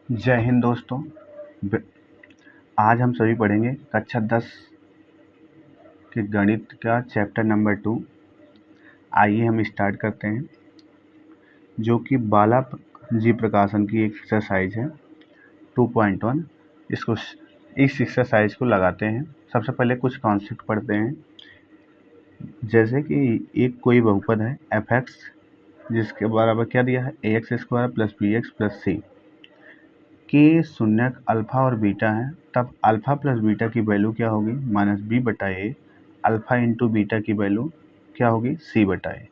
जय हिंद दोस्तों। ब- आज हम सभी पढ़ेंगे कक्षा 10 के गणित का चैप्टर नंबर 2। आइए हम स्टार्ट करते हैं, जो कि बाला जी प्रकाशन की एक एक्सरसाइज है 2.1। इस एक्सरसाइज को लगाते हैं। सबसे पहले कुछ कॉन्सेप्ट पढ़ते हैं, जैसे कि एक कोई बहुपद है एफ एक्स, जिसके बराबर क्या दिया है ए x square plus b x plus सी के शून्यक अल्फा और बीटा है। तब अल्फा प्लस बीटा की वैल्यू क्या होगी माइनस बी बटा ए। अल्फा इंटू बीटा की वैल्यू क्या होगी सी बटा ए।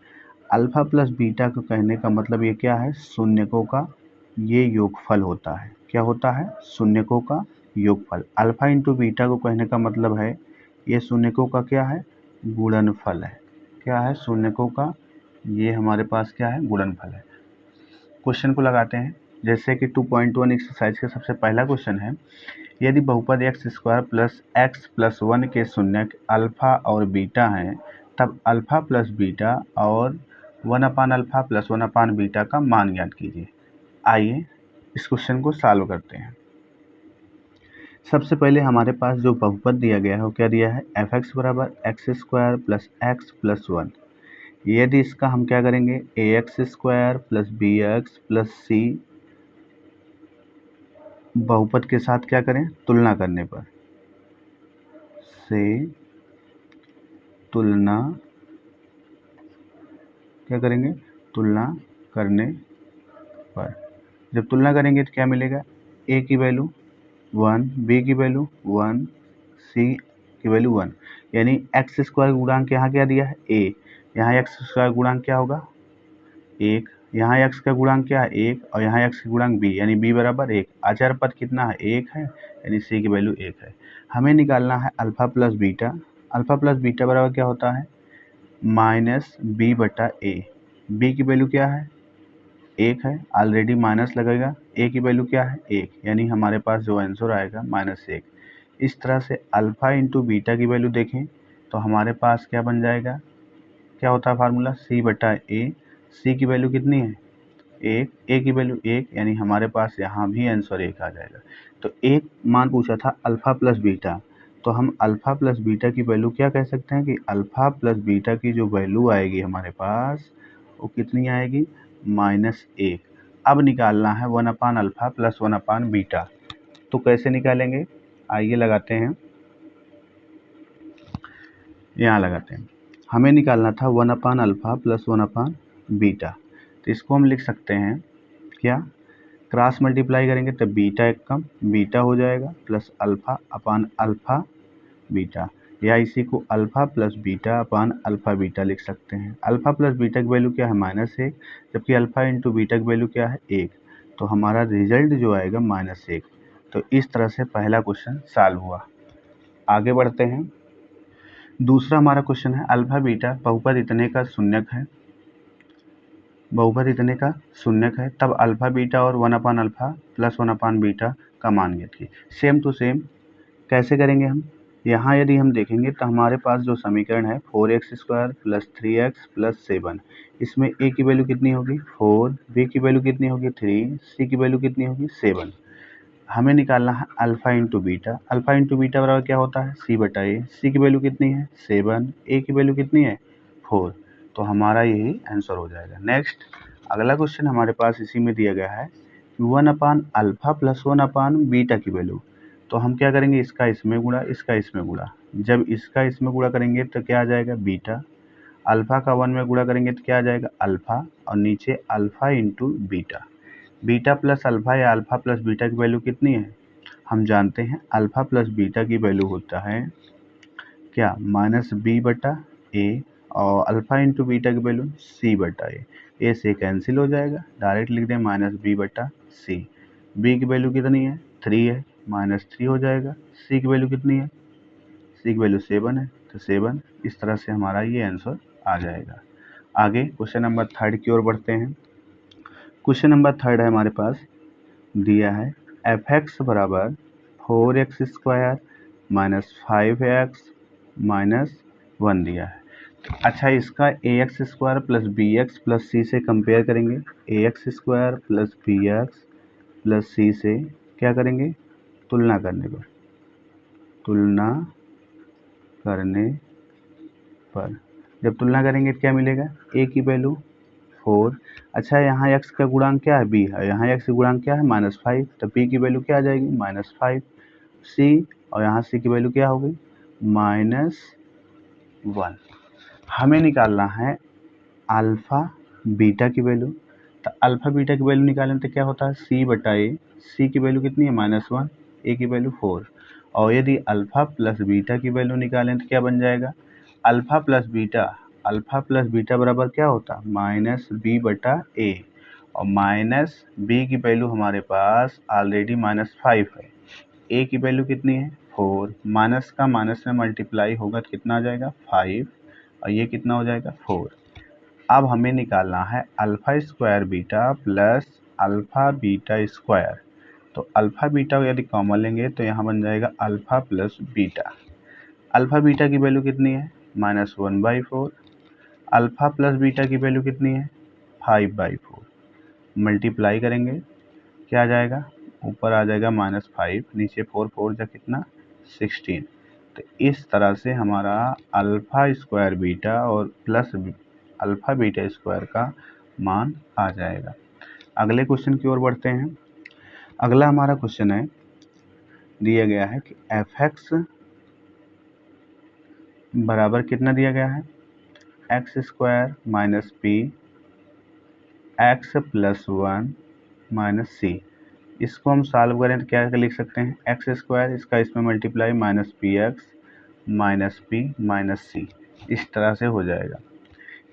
अल्फा प्लस बीटा को कहने का मतलब ये क्या है, शून्यकों का ये योगफल होता है। क्या होता है, शून्यकों का योगफल। अल्फा इंटू बीटा को कहने का मतलब है ये शून्यकों का क्या है, गुणनफल है। क्या है, शून्यकों का ये हमारे पास क्या है, गुणनफल है। क्वेश्चन को लगाते हैं, जैसे कि 2.1 एक्सरसाइज का सबसे पहला क्वेश्चन है, यदि बहुपद x square plus x plus 1 के शून्यक अल्फा और बीटा हैं, तब अल्फा प्लस बीटा और 1 अपान अल्फा प्लस 1 अपान बीटा का मान ज्ञात कीजिए। आइए इस क्वेश्चन को सॉल्व करते हैं। सबसे पहले हमारे पास जो बहुपद दिया गया है वो क्या दिया है, एफ एक्स बराबर एक्स स्क्वायर प्लस 1। यदि इसका हम क्या करेंगे, a x square plus b x plus c बहुपद के साथ क्या करें, तुलना करने पर से तुलना क्या करेंगे, तुलना करने पर जब तुलना करेंगे तो क्या मिलेगा, ए की वैल्यू 1, बी की वैल्यू 1, सी की वैल्यू 1। यानी एक्स स्क्वायर गुणांक यहाँ क्या दिया है ए, यहाँ एक्स स्क्वायर गुणांक क्या होगा 1, यहाँ एक्स का गुणांक क्या है 1, और यहाँ एक्स का गुणांक बी, यानी बी बराबर 1। अचर पद कितना है 1 है, यानी सी की वैल्यू 1 है। हमें निकालना है alpha plus beta. Alpha plus beta बराबर क्या होता है, माइनस बी बटा ए। बी की वैल्यू क्या है 1 है, ऑलरेडी माइनस लगेगा। ए की वैल्यू क्या है 1, यानी हमारे पास जो आंसर आएगा -1। इस तरह से अल्फा इंटू बीटा की वैल्यू देखें तो हमारे पास क्या बन जाएगा, क्या होता है फार्मूला सी बटा ए। सी की वैल्यू कितनी है 1, ए की वैल्यू 1, यानी हमारे पास यहाँ भी आंसर 1 आ जाएगा। तो एक मान पूछा था अल्फा प्लस बीटा, तो हम अल्फा प्लस बीटा की वैल्यू क्या कह सकते हैं कि अल्फा प्लस बीटा की जो वैल्यू आएगी हमारे पास वो कितनी आएगी, -1। अब निकालना है 1 अपान अल्फा प्लस 1 अपान बीटा। तो कैसे निकालेंगे, आइए लगाते हैं, यहाँ लगाते हैं। हमें निकालना था 1 अपान अल्फा प्लस 1 अपान बीटा। तो इसको हम लिख सकते हैं क्या, क्रॉस मल्टीप्लाई करेंगे तो बीटा एक कम बीटा हो जाएगा प्लस अल्फा अपान अल्फा बीटा, या इसी को अल्फा प्लस बीटा अपान अल्फा बीटा लिख सकते हैं। अल्फा प्लस बीटा की वैल्यू क्या है -1, जबकि अल्फा इंटू बीटा की वैल्यू क्या है 1। तो हमारा रिजल्ट जो आएगा -1। तो इस तरह से पहला क्वेश्चन सॉल्व हुआ। आगे बढ़ते हैं। दूसरा हमारा क्वेश्चन है, अल्फा बीटा बहुपद इतने का शून्यक है, बहुपद इतने का शून्यक है, तब अल्फा बीटा और 1 अपान अल्फा प्लस 1 अपान बीटा का मान ज्ञात कीजिए। सेम टू सेम कैसे करेंगे हम, यहाँ यदि हम देखेंगे तो हमारे पास जो समीकरण है 4x square plus 3x plus 7, इसमें a की वैल्यू कितनी होगी 4, b की वैल्यू कितनी होगी 3, c की वैल्यू कितनी होगी 7। हमें निकालना है alpha into beta. Alpha into beta बराबर क्या होता है सी बटा ए। सी की वैल्यू कितनी है 7, ए की वैल्यू कितनी है 4। तो हमारा यही आंसर हो जाएगा। नेक्स्ट अगला क्वेश्चन हमारे पास इसी में दिया गया है, 1 अपान अल्फा प्लस 1 अपान बीटा की वैल्यू। तो हम क्या करेंगे, इसका इसमें गुणा, इसका इसमें गुणा। जब इसका इसमें गुणा करेंगे तो क्या आ जाएगा बीटा, अल्फा का 1 में गुणा करेंगे तो क्या आ जाएगा अल्फा, और नीचे alpha into beta. Beta plus alpha या अल्फा प्लस बीटा की वैल्यू कितनी है, हम जानते हैं अल्फा प्लस बीटा की वैल्यू होता है क्या -b बटा ए, और अल्फा इंटू बीटा की वैल्यू c बटा ए से कैंसिल हो जाएगा, डायरेक्ट लिख दें -b बटा सी। b की वैल्यू कितनी है 3 है, -3 हो जाएगा। c की वैल्यू कितनी है, c की वैल्यू 7 है, तो 7। इस तरह से हमारा ये आंसर आ जाएगा। आगे क्वेश्चन नंबर 3 की ओर बढ़ते हैं। क्वेश्चन नंबर 3 है हमारे पास, दिया है एफ एक्स बराबर 4x square minus 5x minus 1 दिया है। अच्छा, इसका a x square plus b x plus c से कंपेयर करेंगे। A x square plus b x plus c से क्या करेंगे, तुलना करने पर, तुलना करने पर जब तुलना करेंगे तो क्या मिलेगा, ए की वैल्यू 4। अच्छा, यहाँ x का गुणांक क्या है, b है, यहाँ x का गुणांक क्या है, -5, तो b की वैल्यू क्या आ जाएगी, -5 c, और यहाँ c की वैल्यू क्या होगी, -1। हमें निकालना है अल्फ़ा बीटा की वैल्यू। तो अल्फ़ा बीटा की वैल्यू निकालें तो क्या होता है, c बटा ए, सी की वैल्यू कितनी है, -1, ए की वैल्यू 4। और यदि अल्फ़ा प्लस बीटा की वैल्यू निकालें तो क्या बन जाएगा, अल्फ़ा प्लस बीटा बराबर क्या होता है, -b बटा ए, और माइनस बी की वैल्यू हमारे पास ऑलरेडी -5 है, ए की वैल्यू कितनी है, 4, माइनस का माइनस में मल्टीप्लाई होगा तो कितना आ जाएगा, 5, और ये कितना हो जाएगा, 4। अब हमें निकालना है alpha square beta plus alpha beta square. तो अल्फ़ा बीटा को यदि कॉमन लेंगे तो यहाँ बन जाएगा alpha plus beta. Alpha beta की वैल्यू कितनी है, -1/4, अल्फ़ा प्लस बीटा की वैल्यू कितनी है, 5/4। मल्टीप्लाई करेंगे क्या आ जाएगा, ऊपर आ जाएगा -5, नीचे 4, 4 जा कितना, 16। तो इस तरह से हमारा अल्फ़ा स्क्वायर बीटा और प्लस अल्फ़ा बीटा स्क्वायर का मान आ जाएगा। अगले क्वेश्चन की ओर बढ़ते हैं। अगला हमारा क्वेश्चन है, दिया गया है कि f(x) बराबर कितना दिया गया है, x² minus p x plus 1 minus c. इसको हम सॉल्व करें तो क्या लिख सकते हैं, x², इसका इसमें multiply -px minus p minus c, इस तरह से हो जाएगा।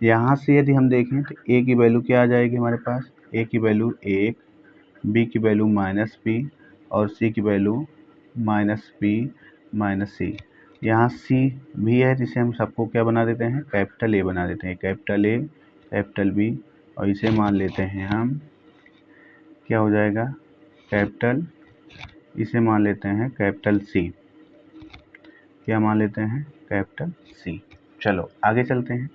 यहाँ से यदि हम देखें तो a की वैल्यू क्या आ जाएगी हमारे पास, a की वैल्यू 1, b की वैल्यू -p, और c की वैल्यू -p माइनस सी। यहाँ c भी है जिसे हम सबको क्या बना देते हैं, कैपिटल A बना देते हैं, कैपिटल A कैपिटल B, और इसे मान लेते हैं हम क्या हो जाएगा, कैपिटल, इसे मान लेते हैं कैपिटल C, क्या मान लेते हैं, कैपिटल C। चलो आगे चलते हैं।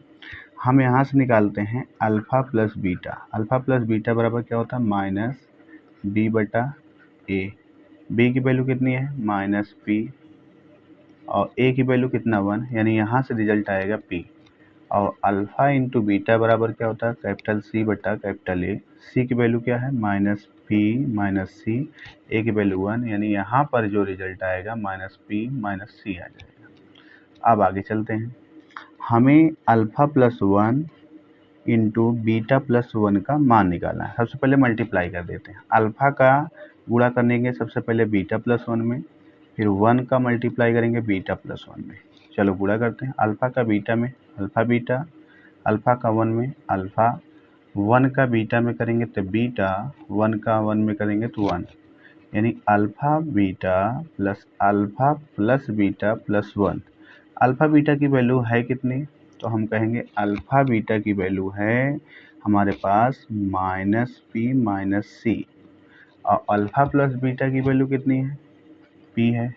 हम यहाँ से निकालते हैं alpha plus beta. Alpha plus beta बराबर क्या होता है, -b बटा ए। b की वैल्यू कितनी है, -p, और a की वैल्यू कितना, 1, यानी यहाँ से रिजल्ट आएगा p। और अल्फ़ा इंटू बीटा बराबर क्या होता है, कैपिटल C बटा कैपिटल A। c की वैल्यू क्या है, -p माइनस सी, a की वैल्यू 1, यानी यहाँ पर जो रिजल्ट आएगा -p माइनस सी आ जाएगा। अब आगे चलते हैं। हमें alpha plus 1 into beta plus 1 का मान निकालना है। सबसे पहले मल्टीप्लाई कर देते हैं। अल्फ़ा का गुणा करेंगे सबसे पहले बीटा प्लस 1 में, फिर 1 का मल्टीप्लाई करेंगे बीटा प्लस 1 में। चलो गुणा करते हैं। अल्फ़ा का बीटा में अल्फ़ा बीटा, अल्फ़ा का 1 में अल्फ़ा, 1 का बीटा में करेंगे तो बीटा, 1 का 1 में करेंगे तो 1, यानी alpha beta plus beta plus 1। Alpha beta की वैल्यू है कितनी, तो हम कहेंगे अल्फ़ा बीटा की वैल्यू है हमारे पास -p माइनस सी, और अल्फ़ा प्लस बीटा की वैल्यू कितनी है, p है,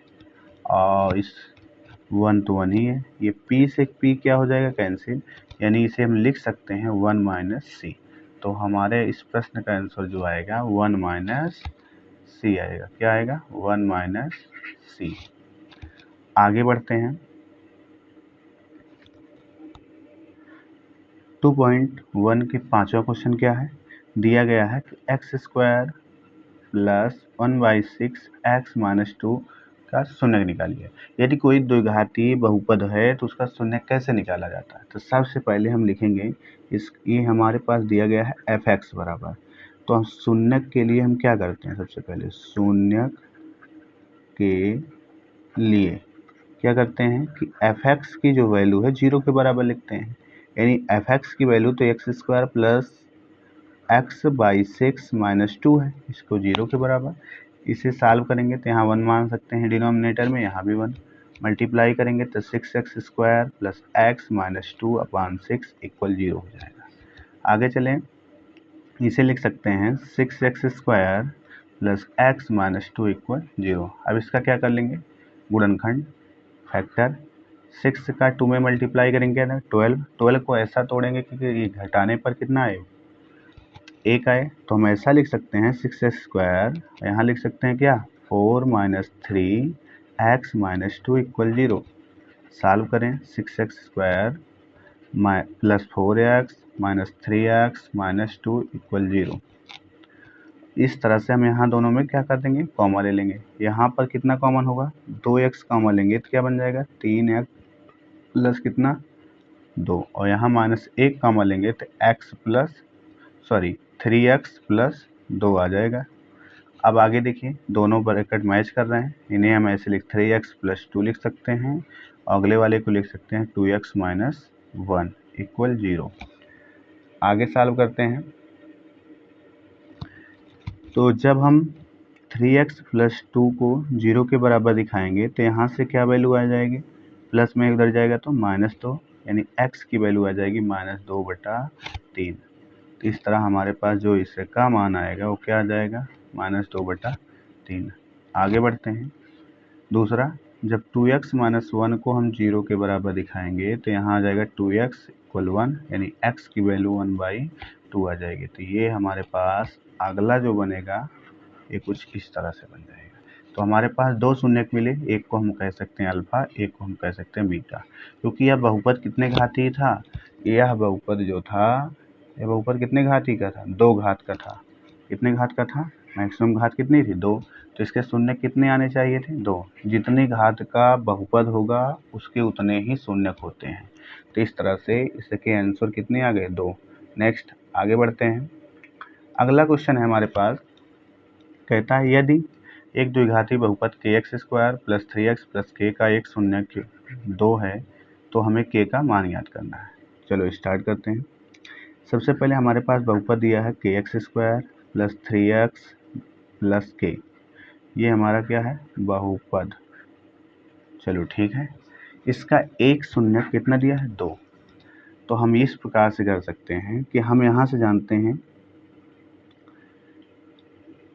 और इस 1 तो 1 ही है, ये p से p क्या हो जाएगा, कैंसिल, यानी इसे हम लिख सकते हैं 1 माइनस सी। तो हमारे इस प्रश्न का आंसर जो आएगा 1 माइनस सी आएगा। क्या आएगा, 1 माइनस सी। आगे बढ़ते हैं। 2.1 के पाँचवा क्वेश्चन क्या है, दिया गया है कि x² प्लस 1/6 x माइनस 2 का शून्य निकालिए। यदि कोई द्विघातीय बहुपद है तो उसका शून्य कैसे निकाला जाता है। तो सबसे पहले हम लिखेंगे ये हमारे पास दिया गया है f(x) बराबर, तो हम शून्य के लिए हम क्या करते हैं, सबसे पहले शून्य के लिए क्या करते हैं कि f(x) की जो वैल्यू है 0 के बराबर लिखते हैं, यानी f(x) की वैल्यू तो x² प्लस x/6 माइनस 2 है, इसको 0 के बराबर। इसे सॉल्व करेंगे तो यहाँ 1 मान सकते हैं डिनोमिनेटर में, यहाँ भी 1, मल्टीप्लाई करेंगे तो 6x² plus x minus 2 upon 6 equal 0 हो जाएगा। आगे चलें, इसे लिख सकते हैं 6x² plus x minus 2 equal 0। अब इसका क्या कर लेंगे, गुणनखंड, फैक्टर। 6 का 2 में मल्टीप्लाई करेंगे ना 12 को ऐसा तोड़ेंगे कि ये घटाने पर कितना आए, एक आए तो हम ऐसा लिख सकते हैं 6x², यहाँ लिख सकते हैं क्या 4 - 3x - 2 = 0। सॉल्व करें 6x² + 4x - 3x - 2 = 0। इस तरह से हम यहाँ दोनों में क्या कर देंगे, कॉमा ले लेंगे। यहाँ पर कितना कॉमन होगा, 2x कॉमन लेंगे तो क्या बन जाएगा 3x प्लस कितना 2, और यहाँ -1 कॉमन लेंगे तो 3x प्लस 2 आ जाएगा। अब आगे देखिए, दोनों ब्रैकेट मैच कर रहे हैं, इन्हें हम ऐसे 3x + 2 लिख सकते हैं, और अगले वाले को लिख सकते हैं 2x - 1 = 0। आगे सॉल्व करते हैं। तो जब हम 3x + 2 को 0 के बराबर दिखाएंगे तो यहाँ से क्या वैल्यू आ जाएगी, प्लस में उधर जाएगा तो -2, यानी x की वैल्यू आ जाएगी -2/3। तो इस तरह हमारे पास जो इससे का मान आएगा वो क्या आ जाएगा, -2/3। आगे बढ़ते हैं। दूसरा, जब 2x - 1 को हम 0 के बराबर दिखाएंगे तो यहाँ आ जाएगा 2x = 1, यानी x की वैल्यू 1/2 आ जाएगी। तो ये हमारे पास अगला जो बनेगा ये कुछ इस तरह से बन जाएगा। तो हमारे पास दो शून्यक मिले, एक को हम कह सकते हैं अल्फा, एक को हम कह सकते हैं बीटा। क्योंकि यह बहुपद कितने घाती था, यह बहुपद जो था, यह बहुपद कितने घाती का था, 2 घात का था। कितने घात का था, मैक्सिमम घात कितनी थी 2, तो इसके शून्य कितने आने चाहिए थे 2। जितनी घात का बहुपद होगा उसके उतने ही शून्यक होते हैं। तो इस तरह से इसके आंसर कितने आ गए 2। नेक्स्ट आगे बढ़ते हैं। अगला क्वेश्चन है हमारे पास, कहता है यदि एक द्विघाती बहुपद kx² + 3x + k का एक शून्यक 2 है तो हमें k का मान ज्ञात करना है। चलो स्टार्ट करते हैं। सबसे पहले हमारे पास बहुपद दिया है kx² + 3x + k। ये हमारा क्या है, बहुपद। चलो ठीक है, इसका एक शून्यक कितना दिया है 2। तो हम इस प्रकार से कर सकते हैं कि हम यहाँ से जानते हैं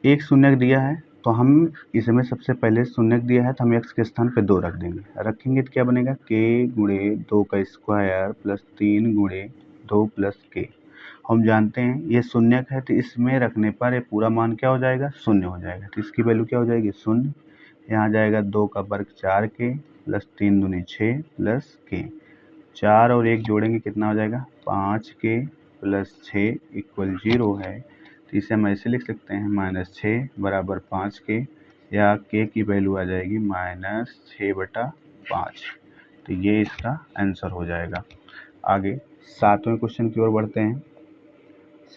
एक शून्यक दिया है तो हम इसमें सबसे पहले शून्यक दिया है तो हम x के स्थान पे 2 रख देंगे। रखेंगे तो क्या बनेगा, k × 2 का स्क्वायर + 3 × 2 + k। हम जानते हैं ये शून्यक है तो इसमें रखने पर ये पूरा मान क्या हो जाएगा, शून्य हो जाएगा। तो इसकी वैल्यू क्या हो जाएगी, शून्य। यहाँ जाएगा 2 का वर्ग 4k + 3 दूनी 6 + k। 4 और 1 जोड़ेंगे कितना हो जाएगा, 5k + 6 = 0 है। तो इसे हम ऐसे लिख सकते हैं -6 = 5k, या k की वैल्यू आ जाएगी -6/5। तो ये इसका आंसर हो जाएगा। आगे 7वें क्वेश्चन की ओर बढ़ते हैं।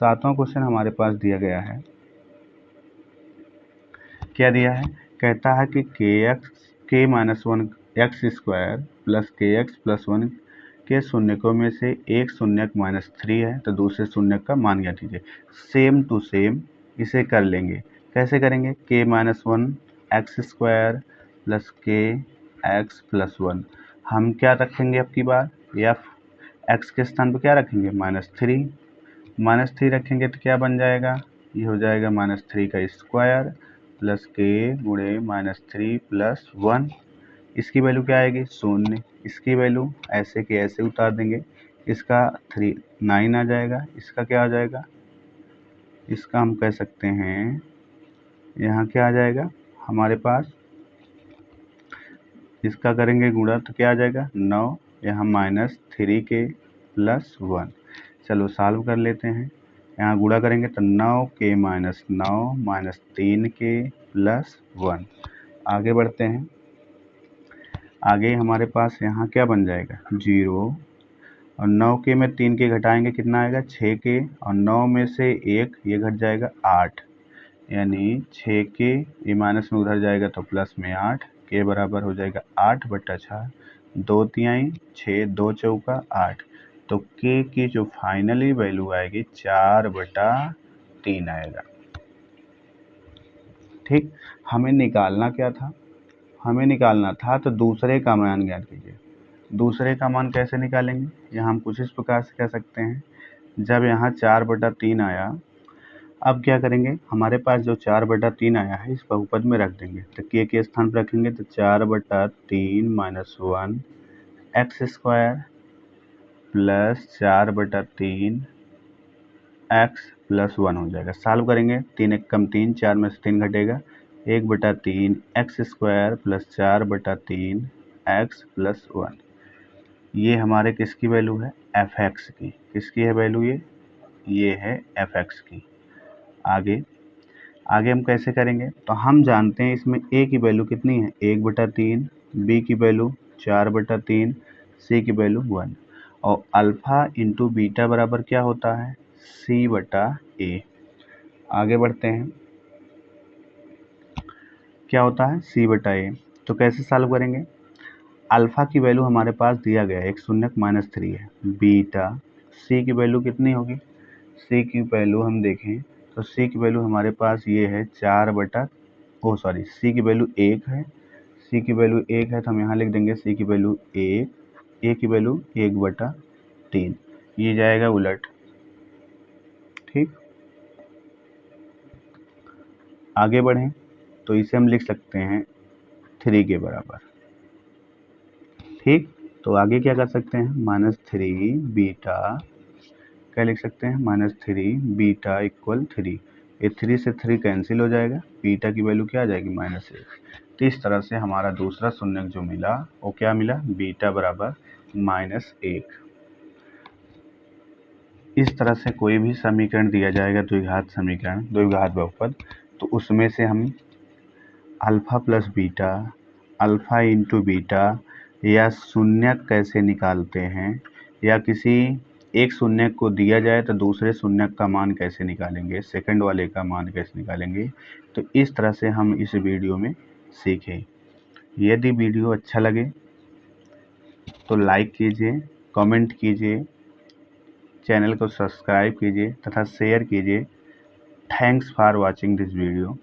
7वां क्वेश्चन हमारे पास दिया गया है, क्या दिया है, कहता है कि k-1 x² + kx + 1 के शून्यकों में से एक शून्यक -3 है तो दूसरे शून्यक का मान ज्ञात कीजिए। सेम टू सेम इसे कर लेंगे। कैसे करेंगे, k-1 x² + kx + 1। हम क्या रखेंगे अब की बार, या x के स्थान पर क्या रखेंगे, -3 रखेंगे तो क्या बन जाएगा, ये हो जाएगा -3 का स्क्वायर + k × -3 + 1। इसकी वैल्यू क्या आएगी, शून्य। इसकी वैल्यू ऐसे के ऐसे उतार देंगे, इसका 9 आ जाएगा। इसका क्या आ जाएगा, इसका हम कह सकते हैं यहाँ क्या आ जाएगा हमारे पास, इसका करेंगे गुणा तो क्या आ जाएगा 9, यहाँ -3k + 1। चलो सॉल्व कर लेते हैं। यहाँ गुणा करेंगे तो 9k - 9 -3k + 1। आगे बढ़ते हैं। आगे हमारे पास यहाँ क्या बन जाएगा 0, और 9k में 3k घटाएंगे कितना आएगा 6k, और 9 में से 1 ये घट जाएगा 8, यानी 6k, ये माइनस में उधर जाएगा तो प्लस में 8, के बराबर हो जाएगा 8/6, 2 तिहाई 6, 2 चौका 8। तो k की जो फाइनली वैल्यू आएगी 4/3 आएगा। ठीक, हमें निकालना क्या था, हमें निकालना था तो दूसरे का मान ज्ञात कीजिए। दूसरे का मान कैसे निकालेंगे, यहाँ हम कुछ इस प्रकार से कह सकते हैं, जब यहाँ 4/3 आया, अब क्या करेंगे, हमारे पास जो 4/3 आया है इस बहुपद में रख देंगे। तो के स्थान पर रखेंगे तो 4/3 - 1 x² + 4/3 x प्लस 1 हो जाएगा। सॉल्व करेंगे 3 एक कम 3, 4 में से 3 घटेगा, 1/3 x square plus 4/3 x plus 1। ये हमारे किसकी वैल्यू है? एफ एक्स की। किसकी है वैल्यू? ये है एफ एक्स की। आगे आगे हम कैसे करेंगे? तो हम जानते हैं इसमें ए की वैल्यू कितनी है? 1/3, बी की वैल्यू 4/3, सी की वैल्यू 1, और अल्फा इंटू बीटा बराबर क्या होता है? C/A। आगे बढ़ते हैं, क्या होता है? C/A। तो कैसे सॉल्व करेंगे? अल्फा की वैल्यू हमारे पास दिया गया है, 1 शून्य -3 है। बीटा, सी की वैल्यू कितनी होगी? सी की वैल्यू हम देखें तो सी की वैल्यू हमारे पास ये है सी की वैल्यू 1 है। सी की वैल्यू 1 है तो हम यहाँ लिख देंगे सी की वैल्यू 1, ए की वैल्यू 1/3। ये जाएगा उलट। ठीक, आगे बढ़ें तो इसे हम लिख सकते हैं 3 के बराबर। ठीक, तो आगे क्या कर सकते हैं? -3 बीटा, क्या लिख सकते हैं? -3 बीटा इक्वल 3। ये 3 से 3 कैंसिल हो जाएगा, बीटा की वैल्यू क्या आ जाएगी? -1। तो इस तरह से हमारा दूसरा शून्यक जो मिला वो क्या मिला? बीटा बराबर -1। इस तरह से कोई भी समीकरण दिया जाएगा, द्विघात समीकरण, द्विघात बहुपद, तो उसमें से हम alpha plus beta, alpha into beta, या शून्यक कैसे निकालते हैं, या किसी एक शून्यक को दिया जाए तो दूसरे शून्यक का मान कैसे निकालेंगे, सेकंड वाले का मान कैसे निकालेंगे, तो इस तरह से हम इस वीडियो में सीखें। यदि वीडियो अच्छा लगे तो लाइक कीजिए, कमेंट कीजिए, चैनल को सब्सक्राइब कीजिए तथा शेयर कीजिए। Thanks for watching this video.